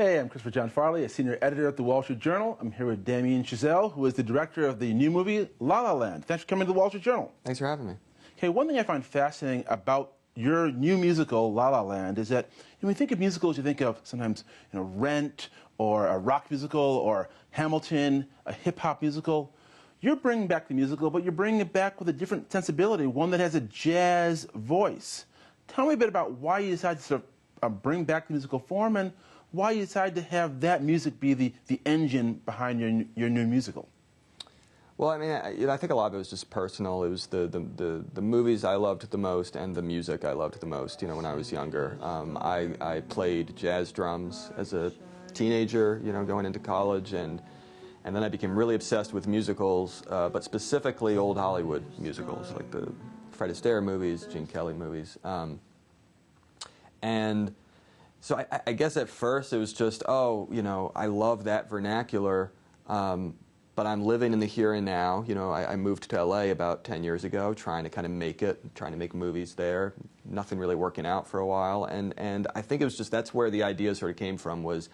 Hey, I'm Christopher John Farley, a senior editor at the Wall Street Journal. I'm here with Damien Chazelle, who is the director of the new movie La La Land. Thanks for coming to the Wall Street Journal. Thanks for having me. Okay, one thing I find fascinating about your new musical, La La Land, is that when you think of musicals, you think of sometimes Rent, or a rock musical, or Hamilton, a hip-hop musical. You're bringing back the musical, but you're bringing it back with a different sensibility, one that has a jazz voice. Tell me a bit about why you decided to sort of bring back the musical form and why you decided to have that music be the engine behind your new musical. Well, I mean, I think a lot of it was just personal. It was the movies I loved the most and the music I loved the most. When I was younger, I played jazz drums as a teenager. Going into college, and then I became really obsessed with musicals, but specifically old Hollywood musicals, like the Fred Astaire movies, Gene Kelly movies, and so I guess at first it was just, I love that vernacular. But I'm living in the here and now. I moved to LA about 10 years ago, trying to kind of make it, trying to make movies there. Nothing really working out for a while, and I think it was just that's where the idea sort of came from. Was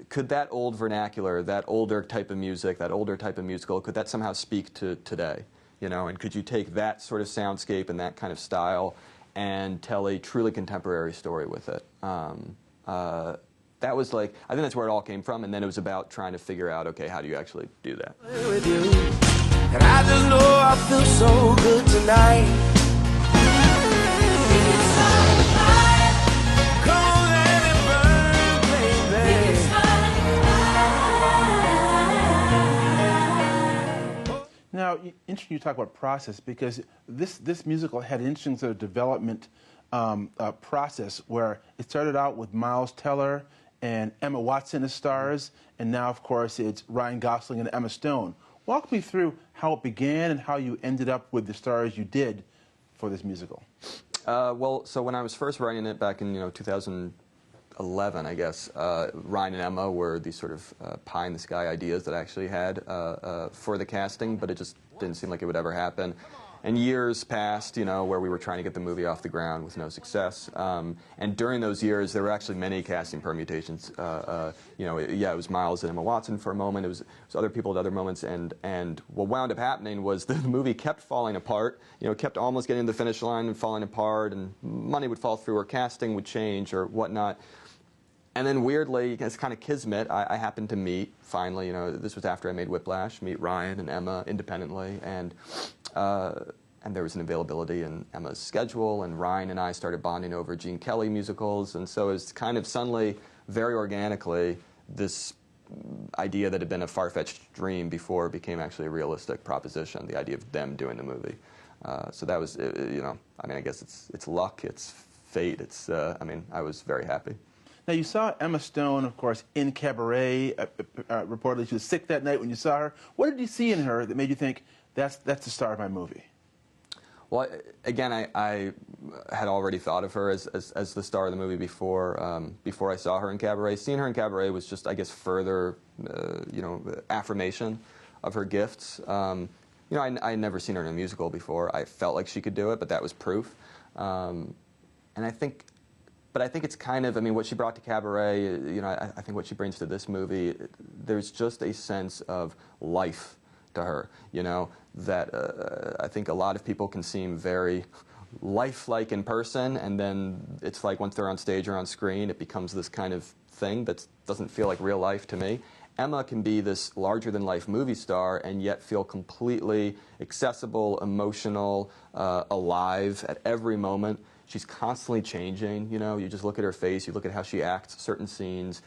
could that old vernacular, that older type of music, that older type of musical, could that somehow speak to today? And could you take that sort of soundscape and that kind of style and tell a truly contemporary story with it? That was like, I think that's where it all came from, and then it was about trying to figure out, okay, how do you actually do that? With you. And I just know I feel so good tonight. Come let it burn, baby. Now, interesting you talk about process, because this musical had an interesting sort of development process where it started out with Miles Teller and Emma Watson as stars, and now, of course, it's Ryan Gosling and Emma Stone. Walk me through how it began and how you ended up with the stars you did for this musical. Well, so when I was first writing it back in 2011, I guess, Ryan and Emma were these sort of pie-in-the-sky ideas that I actually had for the casting, but it just didn't seem like it would ever happen. And years passed, where we were trying to get the movie off the ground with no success. And during those years, there were actually many casting permutations. It was Miles and Emma Watson for a moment. It was other people at other moments. And what wound up happening was the movie kept falling apart. Kept almost getting to the finish line and falling apart. And money would fall through, or casting would change, or whatnot. And then weirdly, it's kind of kismet, I happened to meet, finally, this was after I made Whiplash, meet Ryan and Emma independently, and there was an availability in Emma's schedule, and Ryan and I started bonding over Gene Kelly musicals, and so it was kind of suddenly, very organically, this idea that had been a far-fetched dream before became actually a realistic proposition, the idea of them doing the movie. So that was, I guess it's luck, it's fate, I was very happy. Now, you saw Emma Stone, of course, in Cabaret. Reportedly, she was sick that night when you saw her. What did you see in her that made you think, that's the star of my movie? Well, again, I had already thought of her as the star of the movie before I saw her in Cabaret. Seeing her in Cabaret was just, I guess, further, affirmation of her gifts. I had never seen her in a musical before. I felt like she could do it, but that was proof. And But I think it's kind of, what she brought to Cabaret, I think what she brings to this movie, there's just a sense of life to her, that I think a lot of people can seem very lifelike in person, and then it's like once they're on stage or on screen, it becomes this kind of thing that doesn't feel like real life to me. Emma can be this larger-than-life movie star and yet feel completely accessible, emotional, alive at every moment. She's constantly changing, you just look at her face, you look at how she acts certain scenes.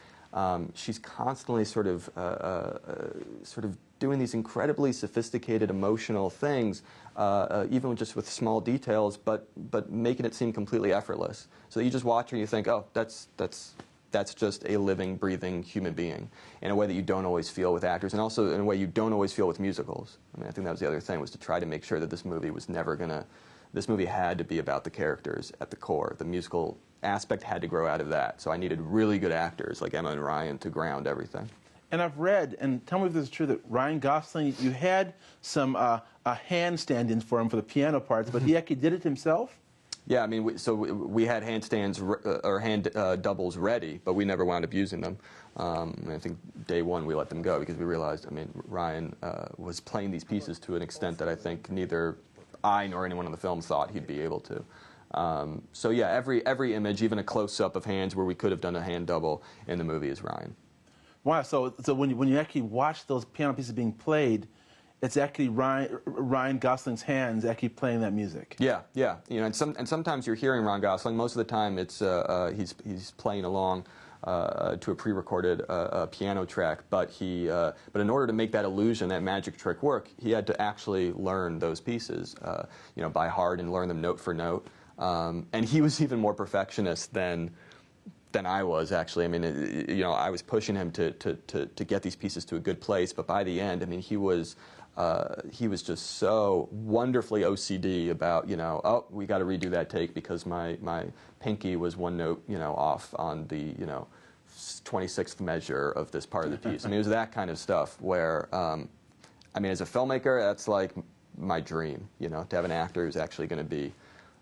She's constantly sort of doing these incredibly sophisticated emotional things, even just with small details, but making it seem completely effortless. So you just watch her and you think, oh, that's just a living, breathing human being, in a way that you don't always feel with actors, and also in a way you don't always feel with musicals. I think that was the other thing, was to try to make sure that this movie was never gonna. This movie had to be about the characters at the core. The musical aspect had to grow out of that. So I needed really good actors like Emma and Ryan to ground everything. And I've read, and tell me if this is true, that Ryan Gosling, you had some hand stand-ins for him for the piano parts, but he actually did it himself? Yeah, I mean, we had handstands or hand doubles ready, but we never wound up using them. And I think day one we let them go because we realized, I mean, Ryan was playing these pieces to an extent that I think neither I nor anyone on the film thought he'd be able to. So yeah, every image, even a close-up of hands where we could have done a hand double in the movie is Ryan. Wow, so when you actually watch those piano pieces being played, it's actually Ryan Gosling's hands actually playing that music. Yeah, yeah. You know, and sometimes you're hearing Ryan Gosling. Most of the time, it's he's playing along to a pre-recorded piano track. But in order to make that illusion, that magic trick work, he had to actually learn those pieces, you know, by heart and learn them note for note. And he was even more perfectionist than I was, actually. I mean, you know, I was pushing him to get these pieces to a good place. But by the end, I mean, he was just so wonderfully OCD about, you know, oh, we got to redo that take because my pinky was one note, you know, off on the, you know, 26th measure of this part of the piece. I mean, it was that kind of stuff where, I mean, as a filmmaker, that's like my dream, you know, to have an actor who's actually going to be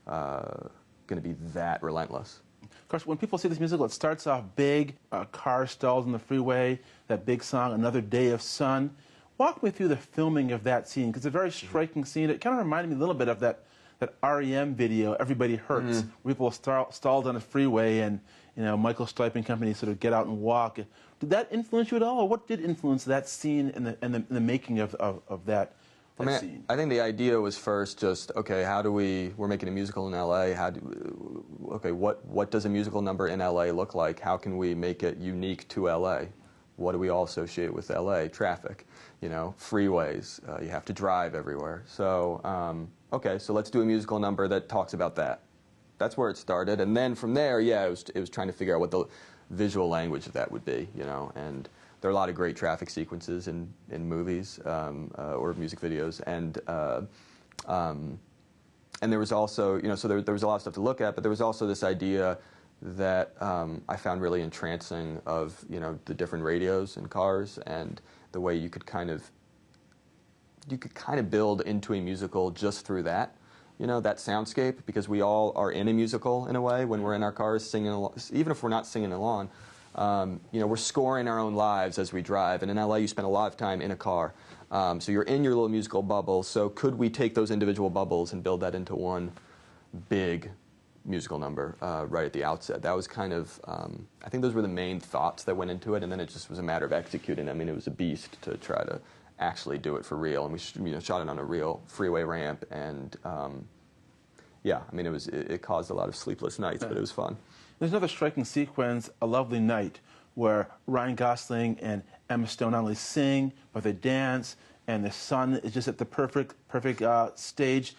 that relentless. Of course, when people see this musical, it starts off big, a car stalls on the freeway, that big song, Another Day of Sun. Walk me through the filming of that scene, because it's a very striking scene. It kind of reminded me a little bit of that REM video, Everybody Hurts, where people stalled on a freeway and, you know, Michael Stipe and company sort of get out and walk. Did that influence you at all, or what did influence that scene and the making of that? I mean, I think the idea was first just, okay, we're making a musical in LA, what does a musical number in LA look like? How can we make it unique to LA? What do we all associate with LA? Traffic, you know, freeways, you have to drive everywhere. So, okay, so let's do a musical number that talks about that. That's where it started, and then from there, yeah, it was trying to figure out what the visual language of that would be, you know, and there are a lot of great traffic sequences in movies or music videos, and there was also, you know, so there was a lot of stuff to look at, but there was also this idea that I found really entrancing of, you know, the different radios in cars and the way you could kind of build into a musical just through that. You know, that soundscape, because we all are in a musical in a way when we're in our cars singing along, even if we're not singing along. You know, we're scoring our own lives as we drive, and in LA you spend a lot of time in a car. So you're in your little musical bubble, so could we take those individual bubbles and build that into one big musical number right at the outset? That was kind of, I think those were the main thoughts that went into it, and then it just was a matter of executing. I mean, it was a beast to try to actually do it for real, and we you know, shot it on a real freeway ramp, and yeah, I mean, it caused a lot of sleepless nights, but it was fun. There's another striking sequence, A Lovely Night, where Ryan Gosling and Emma Stone not only sing, but they dance, and the sun is just at the perfect stage.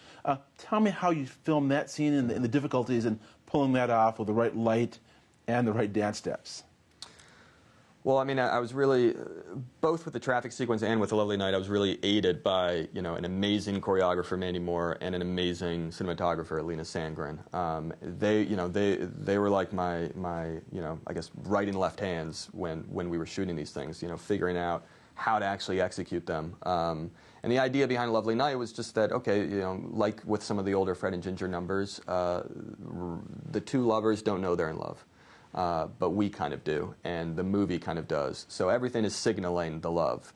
Tell me how you filmed that scene and the difficulties in pulling that off with the right light and the right dance steps. Well, I mean, I was really, both with the traffic sequence and with A Lovely Night, I was really aided by, you know, an amazing choreographer, Mandy Moore, and an amazing cinematographer, Lena Sandgren. They were like my, you know, I guess, right and left hands when we were shooting these things, you know, figuring out how to actually execute them. And the idea behind A Lovely Night was just that, okay, you know, like with some of the older Fred and Ginger numbers, the two lovers don't know they're in love. But we kind of do, and the movie kind of does. So everything is signaling the love.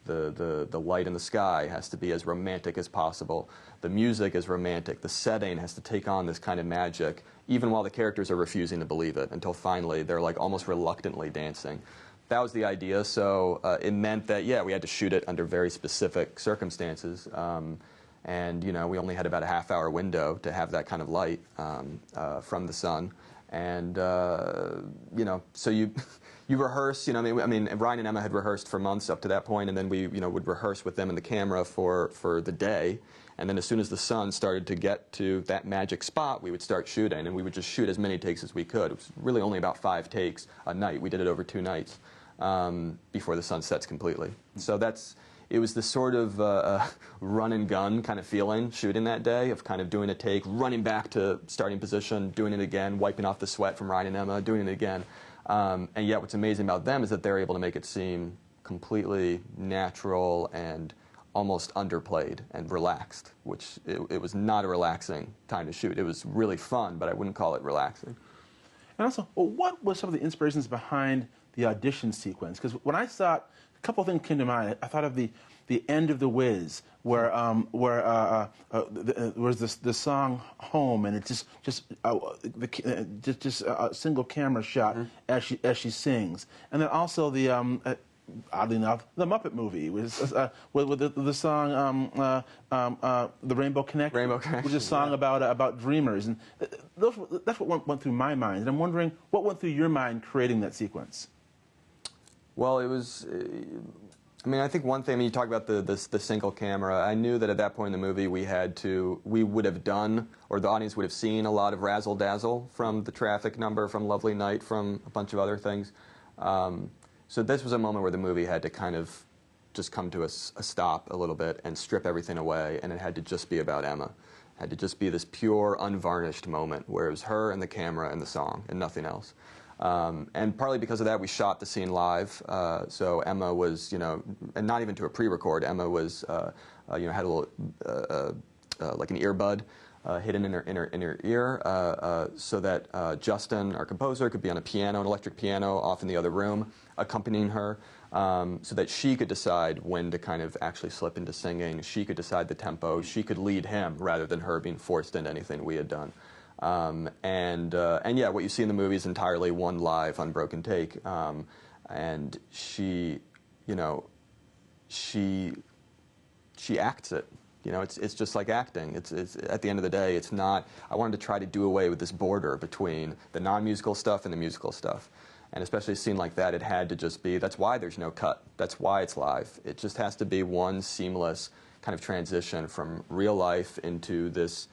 The light in the sky has to be as romantic as possible. The music is romantic. The setting has to take on this kind of magic, even while the characters are refusing to believe it, until finally they're like almost reluctantly dancing. That was the idea, so it meant that, yeah, we had to shoot it under very specific circumstances. And, you know, we only had about a half-hour window to have that kind of light from the sun. And, you know, so you rehearse, you know, I mean, Ryan and Emma had rehearsed for months up to that point, and then we, you know, would rehearse with them in the camera for the day. And then as soon as the sun started to get to that magic spot, we would start shooting, and we would just shoot as many takes as we could. It was really only about 5 takes a night. We did it over 2 nights before the sun sets completely. So it was this sort of run and gun kind of feeling shooting that day, of kind of doing a take, running back to starting position, doing it again, wiping off the sweat from Ryan and Emma, doing it again. And yet what's amazing about them is that they're able to make it seem completely natural and almost underplayed and relaxed, which it was not a relaxing time to shoot. It was really fun, but I wouldn't call it relaxing. And also, well, what was some of the inspirations behind the audition sequence? Because when I saw it, a couple of things came to mind. I thought of the end of The Wiz, where was the song "Home," and it's just a single camera shot as she sings, and then also the oddly enough, the Muppet movie with the song "The Rainbow Connection," which is a song about dreamers, and that's what went through my mind. And I'm wondering what went through your mind creating that sequence. Well, it was. I mean, I think one thing. I mean, you talk about the single camera. I knew that at that point in the movie, we would have done, or the audience would have seen a lot of razzle dazzle from the traffic number, from Lovely Night, from a bunch of other things. So this was a moment where the movie had to kind of just come to a stop a little bit and strip everything away, and it had to just be about Emma. It had to just be this pure, unvarnished moment where it was her and the camera and the song and nothing else. And partly because of that, we shot the scene live. So Emma was, and not even to a pre-record. Emma was, had a little, like an earbud hidden in her ear, so that Justin, our composer, could be on a piano, an electric piano, off in the other room, accompanying her, so that she could decide when to kind of actually slip into singing. She could decide the tempo. She could lead him rather than her being forced into anything we had done. And yeah, what you see in the movie is entirely one live, unbroken take. And she acts it. It's just like acting. It's at the end of the day, it's not. I wanted to try to do away with this border between the non-musical stuff and the musical stuff. And especially a scene like that, it had to just be. That's why there's no cut. That's why it's live. It just has to be one seamless kind of transition from real life into this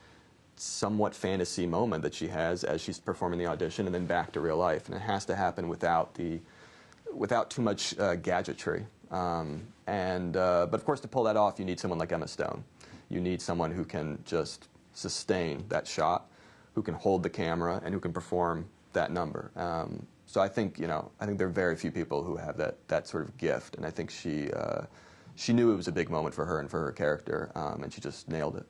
somewhat fantasy moment that she has as she's performing the audition, and then back to real life. And it has to happen without too much gadgetry. But of course, to pull that off, you need someone like Emma Stone. You need someone who can just sustain that shot, who can hold the camera, and who can perform that number. So I think there are very few people who have that sort of gift, and I think she knew it was a big moment for her and for her character, and she just nailed it.